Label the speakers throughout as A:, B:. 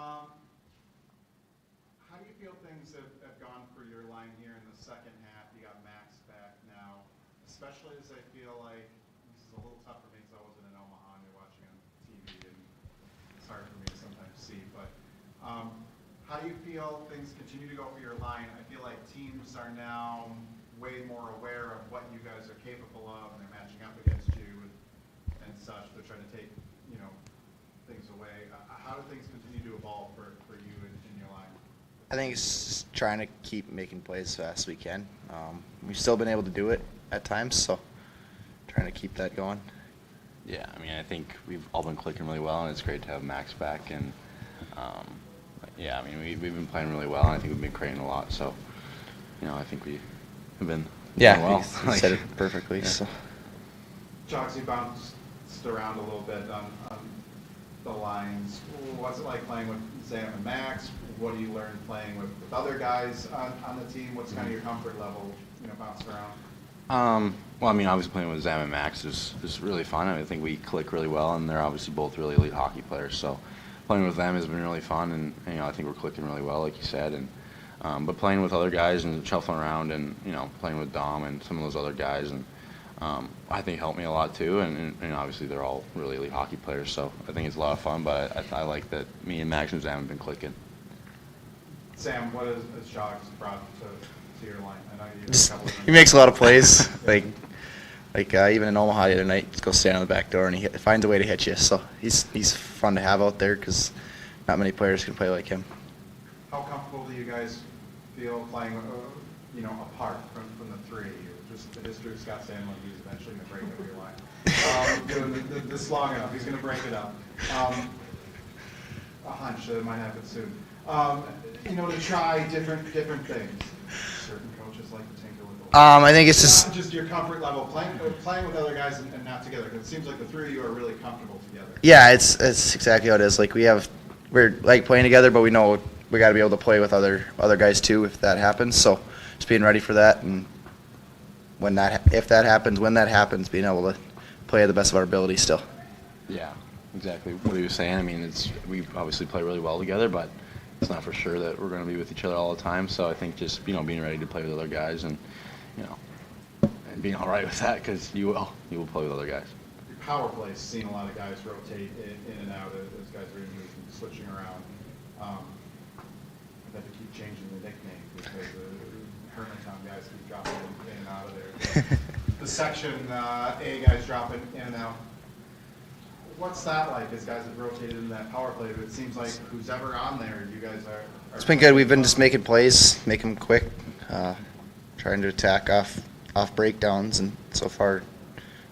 A: How do you feel things have gone for your line here in the second half? You got Max back now, especially as I feel like this is a little tough for me because I wasn't in Omaha and you're watching on TV and it's hard for me to sometimes see. But how do you feel things continue to go for your line? I feel like teams are now way more aware of what you guys are capable of and they're matching up against you and such. They're trying to take, things away. How do things continue to evolve for you in your line?
B: I think it's just trying to keep making plays as fast as we can. We've still been able to do it at times, so trying to keep that going.
C: Yeah, I mean, I think we've all been clicking really well, and it's great to have Max back. And yeah, I mean, we've been playing really well, and I think we've been creating a lot. So, I think we have been doing well.
B: You said it perfectly.
C: Yeah.
B: So,
A: Jogs, you bounced around a little bit on the lines. What's it like playing with Sam and Max? What do you learn playing with other guys on the team? What's kind of your comfort level, bouncing around?
C: Well, I mean, obviously playing with Zam and Max is really fun. I think we click really well, and they're obviously both really elite hockey players. So playing with them has been really fun, and I think we're clicking really well, like you said. And but playing with other guys and shuffling around, and playing with Dom and some of those other guys, and I think helped me a lot too. And obviously they're all really elite hockey players, so I think it's a lot of fun. But I like that me and Max and Zam have been clicking.
A: Sam, what has Jogs brought to your line? I know
B: he makes a lot of plays. like even in Omaha the other night, just go stand on the back door and he finds a way to hit you. So he's fun to have out there because not many players can play like him.
A: How comfortable do you guys feel playing, apart from the three? Just the history of Scott Sandlin, he's eventually going to break up your line. Doing this long enough, he's going to break it up. A hunch that it might happen soon. To try different things. Certain coaches like to tinker with the
B: I think it's
A: just your comfort level playing with other guys and not together. Because it seems like the three of you are really comfortable together.
B: Yeah, it's exactly how it is. Like we're like playing together, but we know we got to be able to play with other guys too if that happens. So just being ready for that, and when that happens, being able to play at the best of our ability still.
C: Yeah, exactly what he was saying. I mean, we obviously play really well together, but it's not for sure that we're going to be with each other all the time. So I think just being ready to play with other guys, and and being all right with that, because you will play with other guys.
A: Your power play's seen a lot of guys rotate in and out as guys are switching around. I'd have to keep changing the nickname because the Hermantown guys keep dropping in and out of there. The section A guys dropping in and out. What's that like as guys have rotated in that power play? But it seems like who's ever on there, you guys are
B: It's been good. We've been just making plays, make them quick, trying to attack off breakdowns, and so far,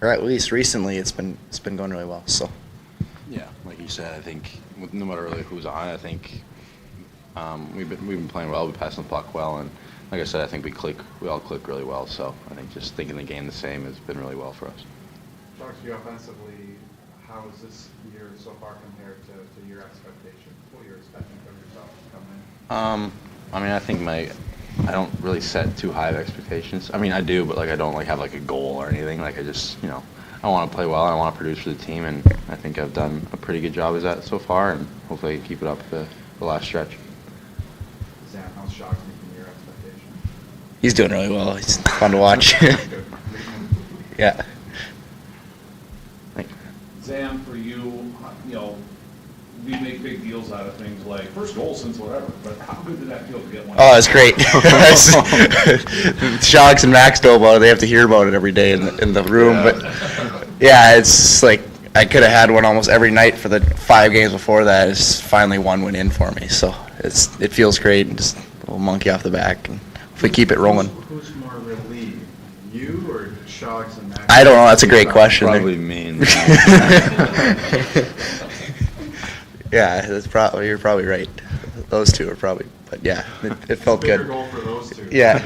B: or at least recently, it's been going really well. So.
C: Yeah, like you said, I think no matter really who's on, I think we've been playing well. We pass the puck well, and like I said, I think we all click really well. So I think just thinking the game the same has been really well for us.
A: Talk to you offensively. How is this year so far compared to your expectations? What you're expecting from yourself coming in?
C: I mean, I think I don't really set too high of expectations. I mean, I do, but I don't have a goal or anything. I just I want to play well and I want to produce for the team, and I think I've done a pretty good job as that so far, and hopefully I can keep it up the last stretch.
A: Sam, how's Shogs meeting your expectations?
B: He's doing really well. He's fun to watch. Yeah.
D: Zam, for you, we make big deals out of things like first goal since whatever, but how good did that feel to get one?
B: Oh, it's great. Shogs and Max know about it. They have to hear about it every day in the room.
D: Yeah.
B: But yeah, it's like I could have had one almost every night for the 5 games before that. It's finally one went in for me, so it feels great, and just a little monkey off the back. And if we keep it rolling.
A: Who's more relieved, you or Shogs and Max?
B: I don't know. That's a great question.
C: Probably me.
B: Yeah, you're probably right. Those two are probably, but yeah, it felt
A: Bigger
B: good.
A: goal for those two.
B: Yeah.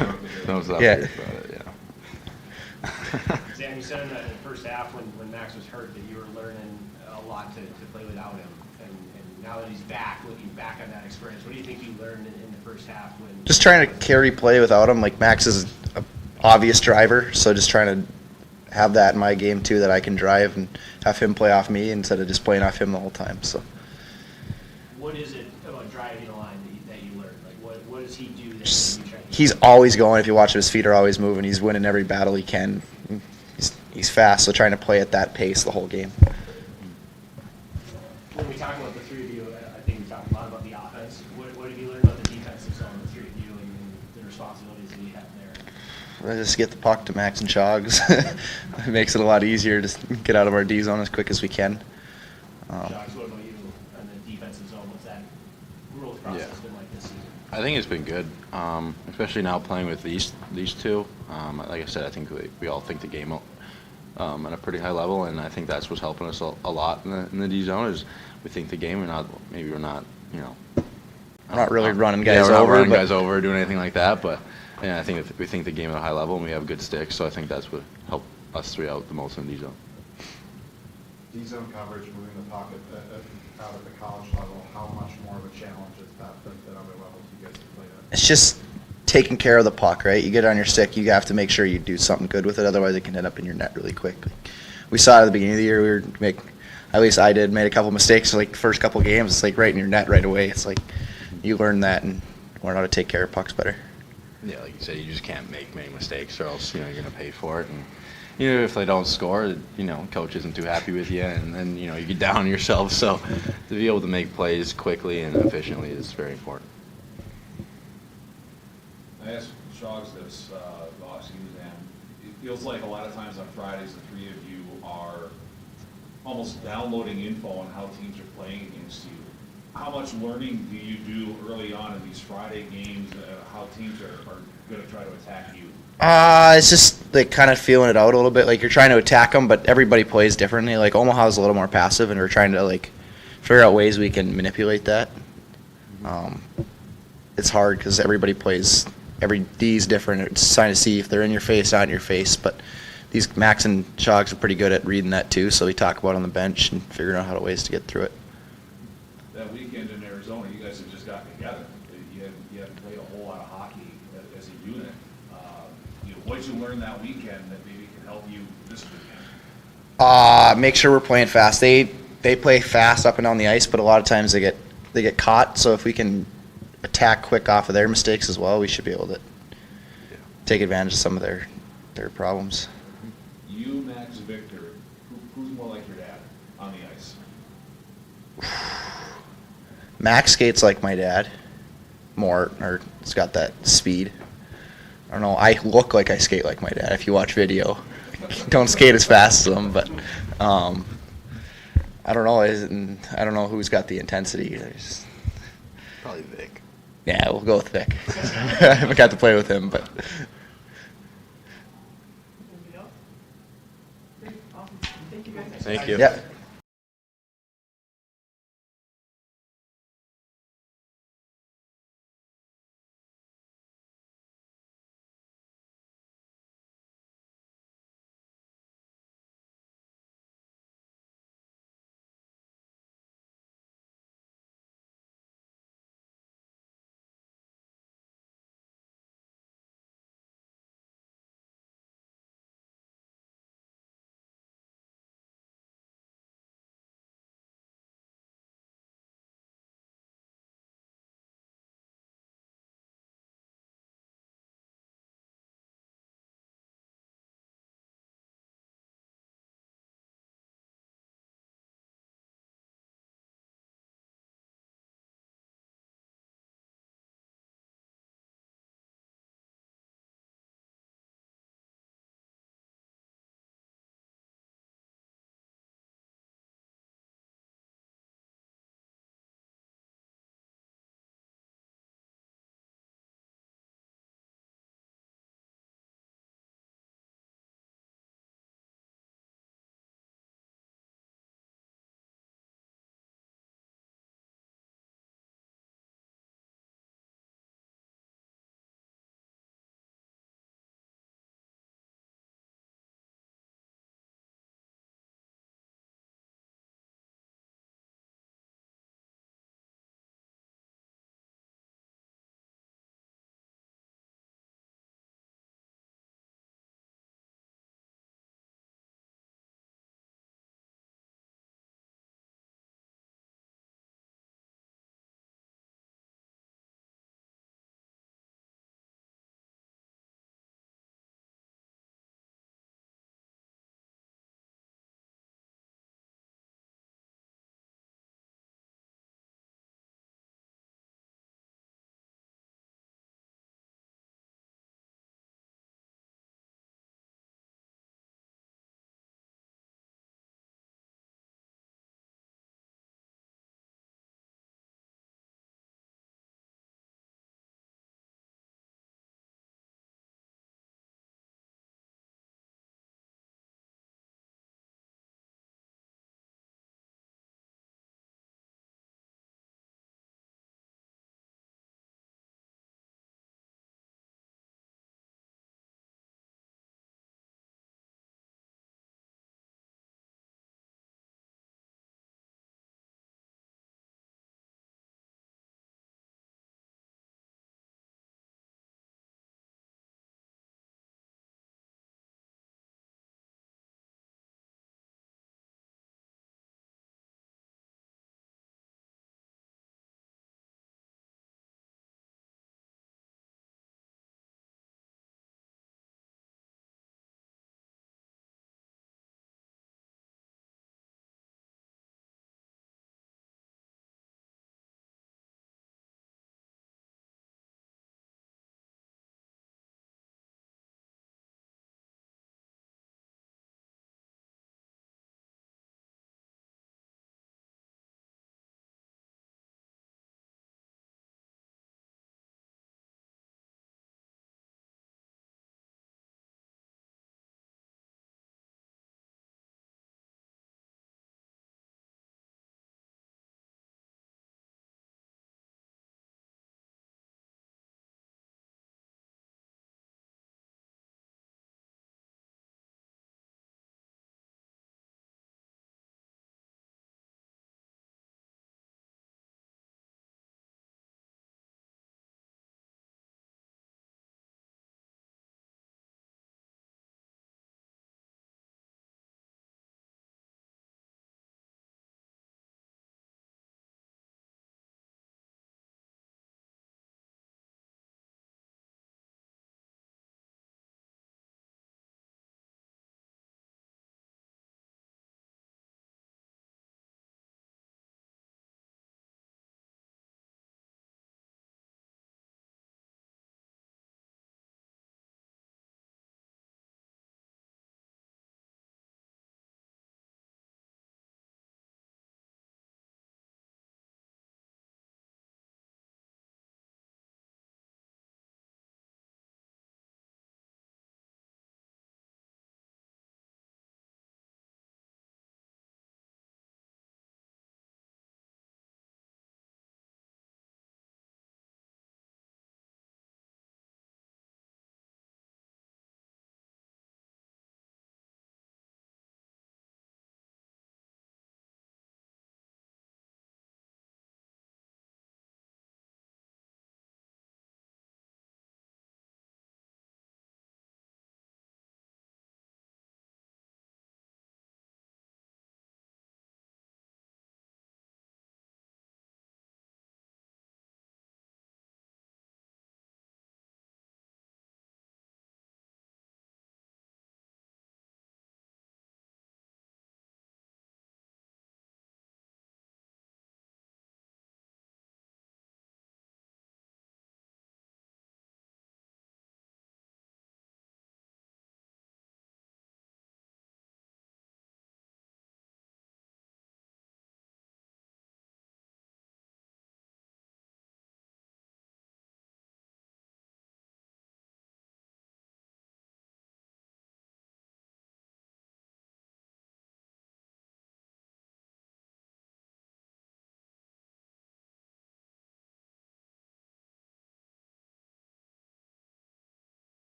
C: That was
B: Yeah.
C: about it, yeah.
E: Sam, you said in the first half when Max was hurt that you were learning a lot to play without him, and now that he's back, looking back on that experience, what do you think you learned in the first half?
B: Just trying to carry play without him. Like Max is an obvious driver, so just trying to have that in my game too, that I can drive and have him play off me instead of just playing off him the whole time. So.
E: what is it about driving a line that you learned? Like, what does he do that you try to
B: He's always going. If you watch him, his feet are always moving. He's winning every battle he can. He's fast, so trying to play at that pace the whole game.
E: When we talk about the three of you, I think we talked a lot about the offense. What have you learned about the defensive zone, the three of you, and the responsibilities that you have there?
B: I just get the puck to Max and Chogs. It makes it a lot easier to get out of our D zone as quick as we can.
E: Josh, what about you on the defensive zone? What's that growth process been like this season?
C: I think it's been good, especially now playing with these two. Like I said, I think we all think the game at a pretty high level, and I think that's what's helping us a lot in the D zone is we think the game. We're not, you know,
B: We're not really running guys
C: we're not
B: over,
C: running
B: but-
C: guys over or doing anything like that. But yeah, I think we think the game at a high level, and we have good sticks. So I think that's what helped us three out the most in the D zone.
A: D-zone coverage, moving the pocket out at the college level, how much more of a challenge is that than other levels you guys have played at?
B: It's just taking care of the puck, right? You get it on your stick, you have to make sure you do something good with it, otherwise it can end up in your net really quick. We saw it at the beginning of the year, at least I did, made a couple mistakes, like first couple games, it's like right in your net right away. It's like you learn that and learn how to take care of pucks better.
C: Yeah, like you said, you just can't make many mistakes, or else you're going to pay for it. And if they don't score, coach isn't too happy with you, and then you get down on yourself. So to be able to make plays quickly and efficiently is very important.
D: I asked Shogs this last season, and it feels like a lot of times on Fridays, the three of you are almost downloading info on how teams are playing against you. How much learning do you do early on in these Friday games, how teams are going to try to attack you?
B: It's just like kind of feeling it out a little bit. Like you're trying to attack them, but everybody plays differently. Like Omaha's a little more passive, and we're trying to like figure out ways we can manipulate that. It's hard because everybody plays. Every D is different. It's trying to see if they're in your face, not in your face. But these Max and Chogs are pretty good at reading that too. So we talk about it on the bench and figuring out ways to get through it.
D: That weekend in Arizona, you guys had just gotten together. You hadn't played a whole lot of hockey as a unit. What did you learn that weekend that maybe can help you this weekend?
B: Make sure we're playing fast. They play fast up and down the ice, but a lot of times they get caught. So if we can attack quick off of their mistakes as well, we should be able to take advantage of some of their problems.
D: You, Max, Victor, who's more like your dad on the ice?
B: Max skates like my dad, or he's got that speed. I don't know. I look like I skate like my dad. If you watch video, don't skate as fast as him, but I don't know. I don't know who's got the intensity.
C: Probably Vic.
B: Yeah, we'll go with Vic. I haven't got to play with him, but.
F: Anything else? Great, awesome. Thank you guys.
C: Thank you.
B: Yeah.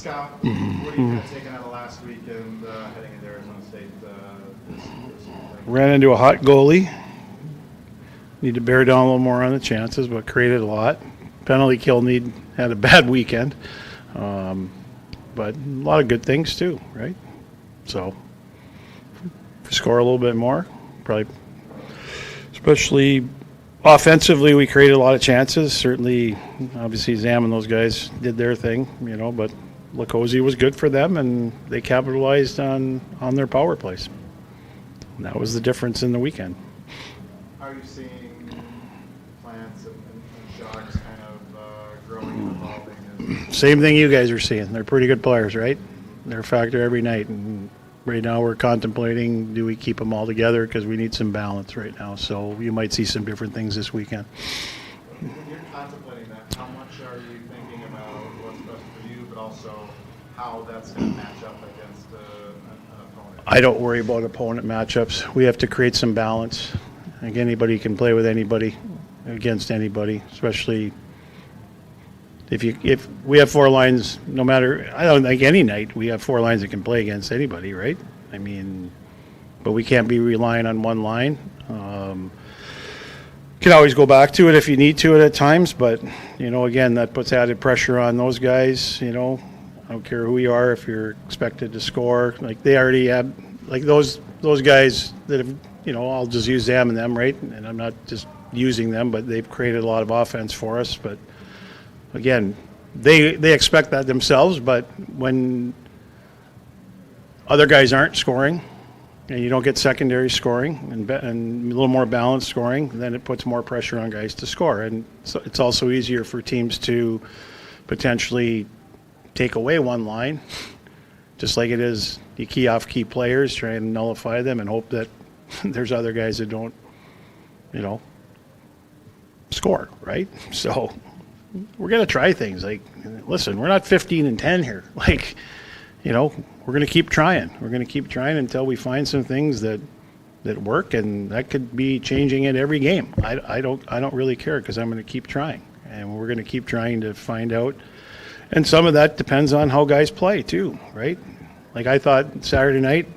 A: Scott, what are you kind of taking out of last week and heading into Arizona State this week?
G: Ran into a hot goalie. Need to bear down a little more on the chances, but created a lot. Penalty kill had a bad weekend. But a lot of good things too, right? So if we score a little bit more, probably, especially offensively, we created a lot of chances. Certainly, obviously, Zam and those guys did their thing, but Lacosi was good for them, and they capitalized on their power plays. And that was the difference in the weekend.
A: How are you seeing plants and Jogs kind of growing and evolving?
G: Same thing you guys are seeing. They're pretty good players, right? They're a factor every night. And right now we're contemplating, do we keep them all together? Because we need some balance right now. So you might see some different things this weekend.
A: When you're contemplating that, how much are you thinking about what's best for you, but also how that's going to match up against an opponent?
G: I don't worry about opponent matchups. We have to create some balance. Like anybody can play with anybody against anybody, especially if we have four lines, no matter, I don't think any night we have four lines that can play against anybody, right? I mean, but we can't be relying on one line. Can always go back to it if you need to at times, but, again, that puts added pressure on those guys, I don't care who you are, if you're expected to score. Like, they already have, like, those guys that have, I'll just use them and them, right? And I'm not just using them, but they've created a lot of offense for us, but again, they expect that themselves, but when other guys aren't scoring and you don't get secondary scoring and a little more balanced scoring, then it puts more pressure on guys to score. And so it's also easier for teams to potentially take away one line, just like it is you key off key players, try and nullify them and hope that there's other guys that don't, score, right? So we're going to try things. Like, listen, we're not 15-10 here. Like, we're going to keep trying. We're going to keep trying until we find some things that work, and that could be changing it every game. I don't really care, because I'm going to keep trying, and we're going to keep trying to find out. And some of that depends on how guys play too, right? Like, I thought Saturday night,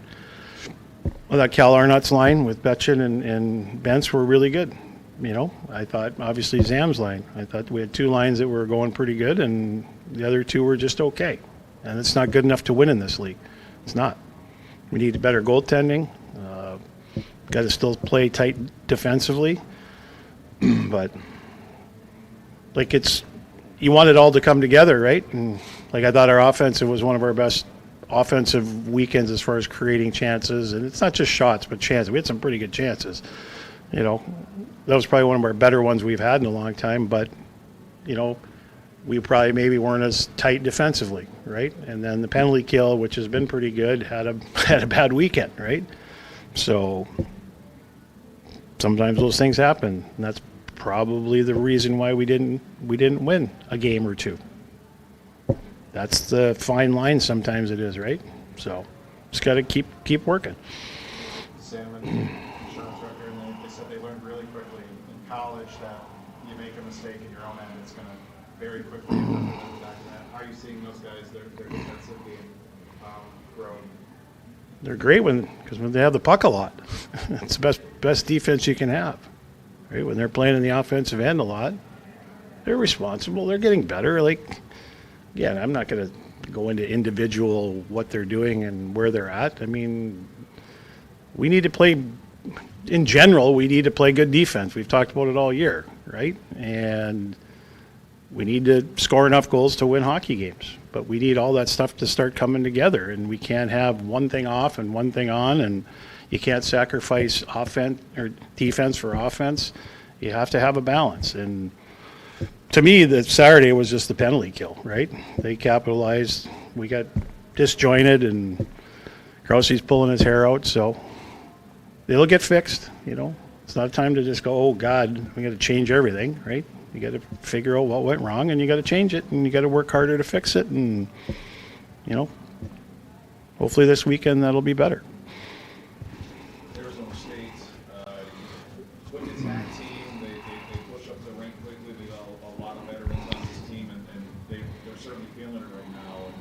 G: that Cal Arnott's line with Betchin and Bentz were really good. I thought, obviously, Zam's line. I thought we had two lines that were going pretty good, and the other two were just okay. And it's not good enough to win in this league. It's not. We need better goaltending. Got to still play tight defensively. But, like, you want it all to come together, right? And, like, I thought our offensive was one of our best offensive weekends as far as creating chances. And it's not just shots, but chances. We had some pretty good chances. That was probably one of our better ones we've had in a long time, but, we probably maybe weren't as tight defensively, right? And then the penalty kill, which has been pretty good, had a bad weekend, right? So sometimes those things happen, and that's probably the reason why we didn't win a game or two. That's the fine line sometimes it is, right? So just got to keep working.
A: Sam and Sean's record, and they said they learned really quickly in college that you make a mistake in your own end, it's going to very quickly back to that. How are you seeing those guys, their defensive game grow?
G: They're great because when they have the puck a lot. It's the best defense you can have, right? When they're playing in the offensive end a lot, they're responsible. They're getting better. Like, again, I'm not going to go into individual what they're doing and where they're at. I mean, we need to play, in general, we need to play good defense. We've talked about it all year, right? And we need to score enough goals to win hockey games. But we need all that stuff to start coming together, and we can't have one thing off and one thing on, and you can't sacrifice offense or defense for offense. You have to have a balance. And to me, the Saturday was just the penalty kill, right? They capitalized. We got disjointed, and Krause's pulling his hair out, so it'll get fixed, It's not time to just go, oh, God, we got to change everything, right? You got to figure out what went wrong, and you got to change it, and you got to work harder to fix it, and, hopefully this weekend that'll be better.
D: Arizona State, quick attack team, they push up the rank quickly, they got a lot of veterans on this team, and they're certainly feeling it right now. And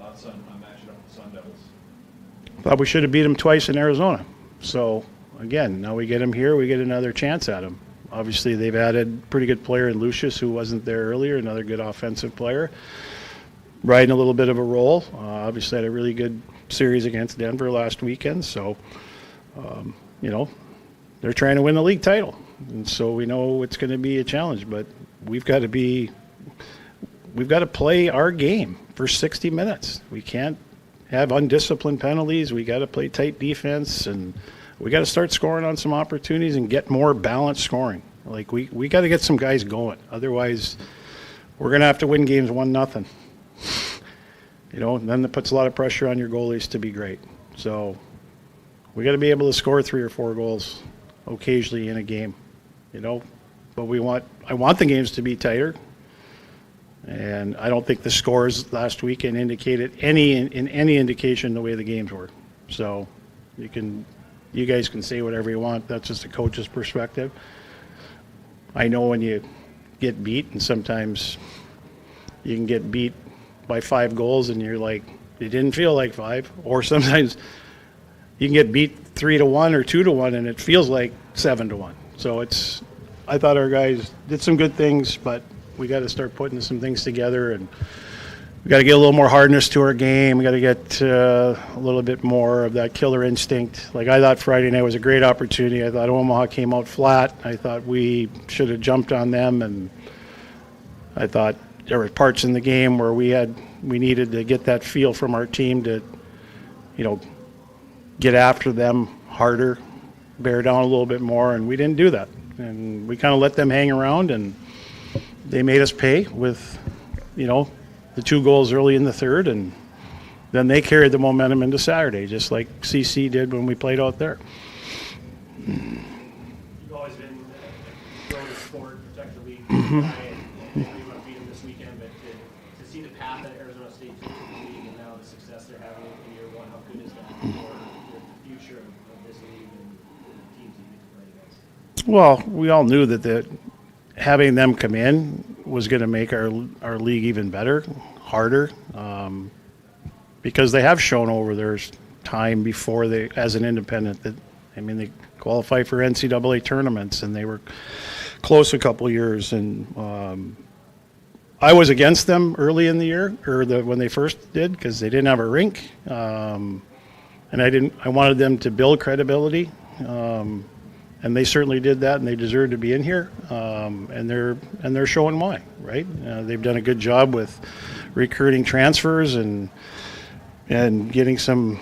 D: thoughts on matching up with the Sun Devils?
G: Thought we should have beat them twice in Arizona. So, again, now we get them here, we get another chance at them. Obviously, they've added a pretty good player in Lucius, who wasn't there earlier, another good offensive player. Riding a little bit of a roll. Obviously, had a really good series against Denver last weekend. So, you know, they're trying to win the league title. And so we know it's going to be a challenge, but we've got to play our game for 60 minutes. We can't have undisciplined penalties. We got to play tight defense, and we got to start scoring on some opportunities and get more balanced scoring. Like we got to get some guys going. Otherwise, we're going to have to win games 1-0. You know, and then that puts a lot of pressure on your goalies to be great. So we got to be able to score 3 or 4 goals occasionally in a game. You know, but I want the games to be tighter. And I don't think the scores last weekend indicated any indication the way the games were. So you guys can say whatever you want. That's just a coach's perspective. I know when you get beat, and sometimes you can get beat by 5 goals and you're like, it didn't feel like 5. Or sometimes you can get beat 3-1 or 2-1 and it feels like 7-1. So I thought our guys did some good things, but we got to start putting some things together, and we got to get a little more hardness to our game. We got to get a little bit more of that killer instinct. Like, I thought Friday night was a great opportunity. I thought Omaha came out flat. I thought we should have jumped on them, and I thought there were parts in the game where we needed to get that feel from our team to, you know, get after them harder, bear down a little bit more, and we didn't do that. And we kind of let them hang around, and they made us pay with, you know, the 2 goals early in the third, and then they carried the momentum into Saturday, just like CC did when we played out there.
E: You've always been a growing sport, protect the league guy, and you want to beat them this weekend, but to see the path that Arizona State took to the league and now the success they're having in year 1, how good is that for the future of this league and the teams that you get to play against?
G: Well, we all knew that having them come in was going to make our league even better, harder, because they have shown over their time before they, as an independent, that, I mean, they qualify for NCAA tournaments and they were close a couple years. And I was against them early in the year, or when they first did, because they didn't have a rink, and I wanted them to build credibility. And they certainly did that, and they deserve to be in here. And they're showing why, right? They've done a good job with recruiting transfers and getting some,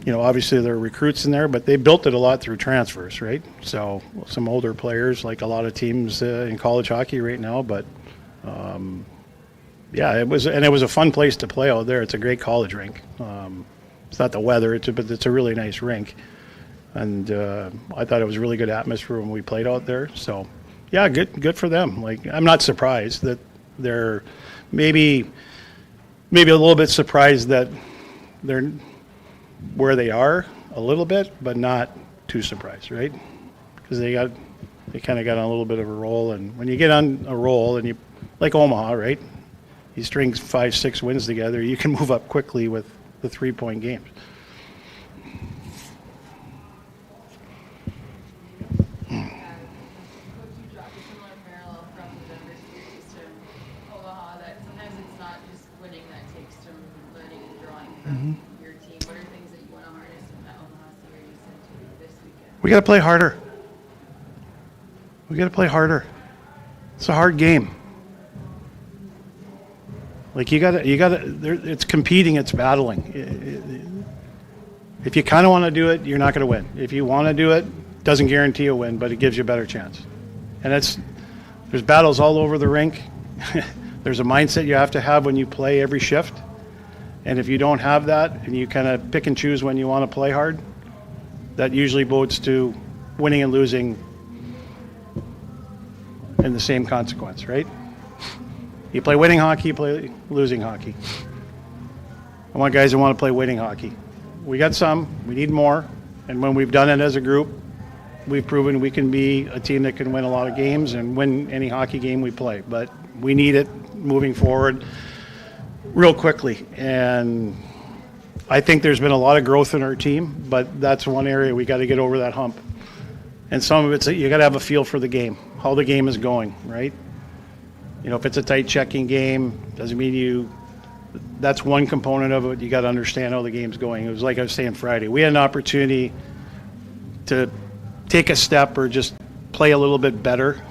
G: you know, obviously there are recruits in there, but they built it a lot through transfers, right? So some older players, like a lot of teams in college hockey right now. But yeah, it was a fun place to play out there. It's a great college rink. It's not the weather, but it's a really nice rink. And I thought it was a really good atmosphere when we played out there. So, yeah, good for them. Like, I'm not surprised that they're maybe a little bit surprised that they're where they are a little bit, but not too surprised, right? Because they kind of got on a little bit of a roll. And when you get on a roll, and you, like Omaha, right? You string 5-6 wins together, you can move up quickly with the 3-point games.
F: Your team, what are things that you want to harness from that Omaha series into this weekend?
G: We got to play harder. We got to play harder. It's a hard game. Like, you got to. It's competing. It's battling. If you kind of want to do it, you're not going to win. If you want to do it, doesn't guarantee a win, but it gives you a better chance. And there's battles all over the rink. There's a mindset you have to have when you play every shift. And if you don't have that, and you kind of pick and choose when you want to play hard, that usually bodes to winning and losing in the same consequence, right? You play winning hockey, you play losing hockey. I want guys that want to play winning hockey. We got some, we need more, and when we've done it as a group, we've proven we can be a team that can win a lot of games and win any hockey game we play. But we need it moving forward. real quickly. And I think there's been a lot of growth in our team, but that's one area we got to get over that hump. And some of it's you got to have a feel for the game, how the game is going, right? You know, if it's a tight checking game, doesn't mean that's one component of it. You got to understand how the game's going. It was like I was saying Friday. We had an opportunity to take a step or just play a little bit better,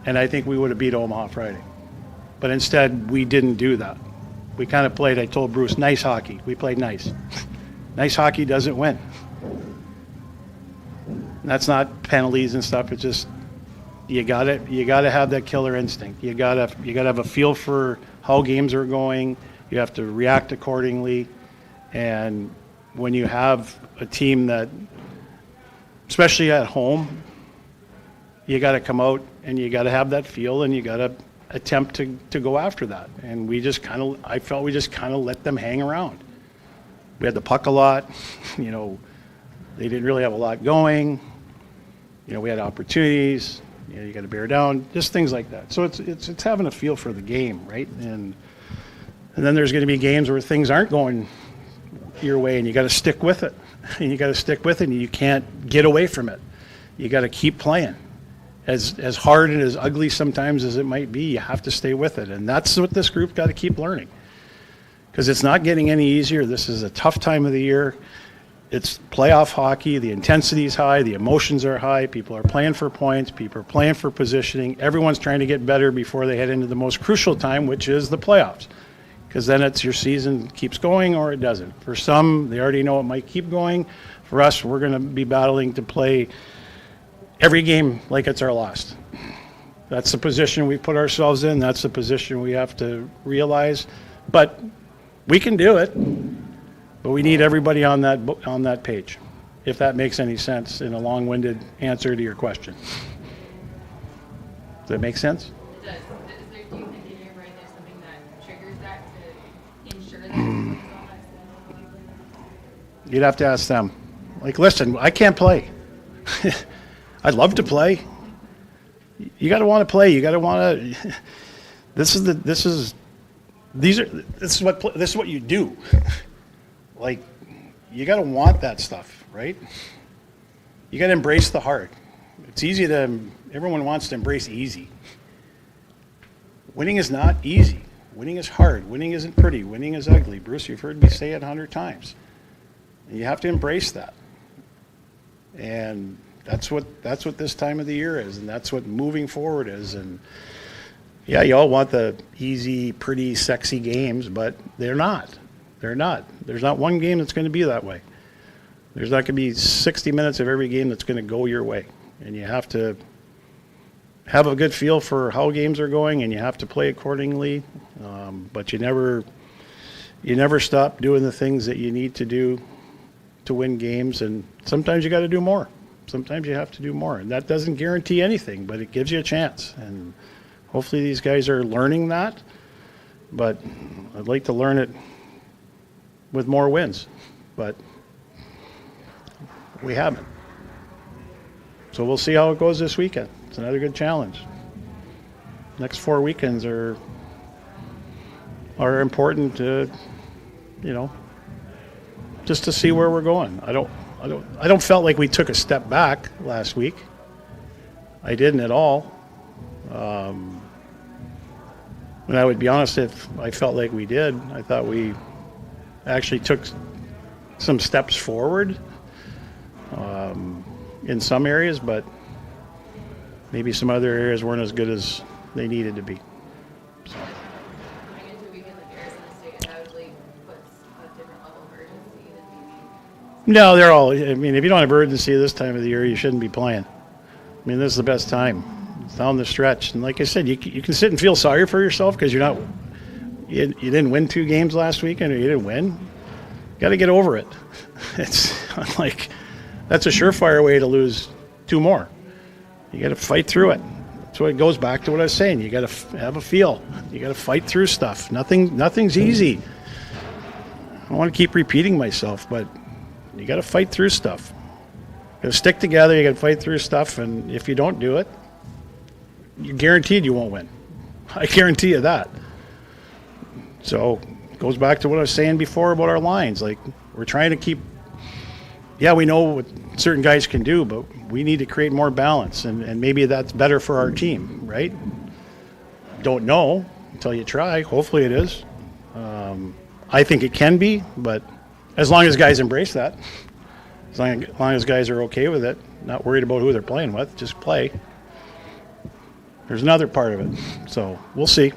G: and I think we would have beat Omaha Friday. But instead, we didn't do that. We kind of played, I told Bruce, nice hockey. We played nice. Nice hockey doesn't win. And that's not penalties and stuff. It's just you gotta have that killer instinct. You gotta have a feel for how games are going. You have to react accordingly. And when you have a team that, especially at home, you got to come out and you got to have that feel and you got to attempt to go after that. And I felt we just kind of let them hang around. We had the puck a lot. You know, they didn't really have a lot going. You know, we had opportunities. You know, you got to bear down, just things like that. So it's having a feel for the game, right? And then there's going to be games where things aren't going your way, and you got to stick with it. And you got to stick with it, and you can't get away from it. You got to keep playing. As hard and as ugly sometimes as it might be, you have to stay with it. And that's what this group got to keep learning. Because it's not getting any easier. This is a tough time of the year. It's playoff hockey. The intensity is high. The emotions are high. People are playing for points. People are playing for positioning. Everyone's trying to get better before they head into the most crucial time, which is the playoffs. Because then it's your season keeps going or it doesn't. For some, they already know it might keep going. For us, we're going to be battling to play every game like it's our last. That's the position we put ourselves in. That's the position we have to realize. But we can do it. But we need everybody on that page, if that makes any sense in a long-winded answer to your question. Does that make sense?
F: It does. Do you think in your brain there's something that triggers that to ensure that everyone's on that same?
G: You'd have to ask them. Like, listen, I can't play. I'd love to play. You got to want to play. You got to want to. This is what you do. Like, you got to want that stuff, right? You got to embrace the hard. It's easy everyone wants to embrace easy. Winning is not easy. Winning is hard. Winning isn't pretty. Winning is ugly. Bruce, you've heard me say it 100 times. And you have to embrace that. And that's what this time of the year is, and that's what moving forward is. And yeah, you all want the easy, pretty, sexy games, but they're not. They're not. There's not one game that's going to be that way. There's not going to be 60 minutes of every game that's going to go your way. And you have to have a good feel for how games are going, and you have to play accordingly. But you never stop doing the things that you need to do to win games. And sometimes you got to do more. Sometimes you have to do more. And that doesn't guarantee anything, but it gives you a chance. And hopefully these guys are learning that. But I'd like to learn it with more wins, but we haven't. So we'll see how it goes this weekend. It's another good challenge. Next 4 weekends are important to, just to see where we're going. I don't felt like we took a step back last week. I didn't at all. And I would be honest, if I felt like we did, I thought we actually took some steps forward in some areas, but maybe some other areas weren't as good as they needed to be. So.
F: Going into a weekend like Arizona State, that probably puts a different level of urgency than maybe.
G: No, they're all. I mean, if you don't have urgency this time of the year, you shouldn't be playing. I mean, this is the best time. It's down the stretch, and like I said, you can sit and feel sorry for yourself because you're not. You didn't win 2 games last weekend, or you didn't win. You got to get over it. It's like that's a surefire way to lose 2 more. You got to fight through it. So it goes back to what I was saying. You got to have a feel. You got to fight through stuff. Nothing's easy. I don't want to keep repeating myself, but you got to fight through stuff. You got to stick together. You got to fight through stuff, and if you don't do it, you're guaranteed you won't win. I guarantee you that. So it goes back to what I was saying before about our lines. Like, we're trying to keep, yeah, we know what certain guys can do, but we need to create more balance, and maybe that's better for our team, right? Don't know until you try. Hopefully it is. I think it can be, but as long as guys embrace that, as long as guys are okay with it, not worried about who they're playing with, just play. There's another part of it. So we'll see.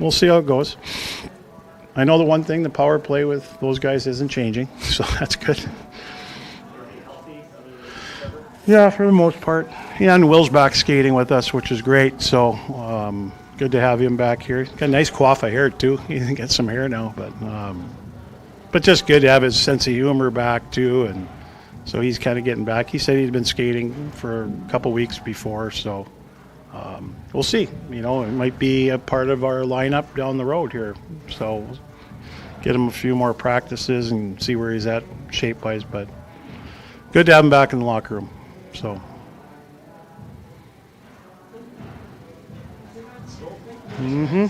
G: We'll see how it goes. I know the one thing, the power play with those guys isn't changing, so that's good. Yeah, for the most part. Yeah, and Will's back skating with us, which is great. So good to have him back here. Got a nice coif of hair too. He can get some hair now, but just good to have his sense of humor back too. And so he's kind of getting back. He said he'd been skating for a couple weeks before, so we'll see. You know, it might be a part of our lineup down the road here. So get him a few more practices and see where he's at shape-wise. But good to have him back in the locker room. So. Mm-hmm.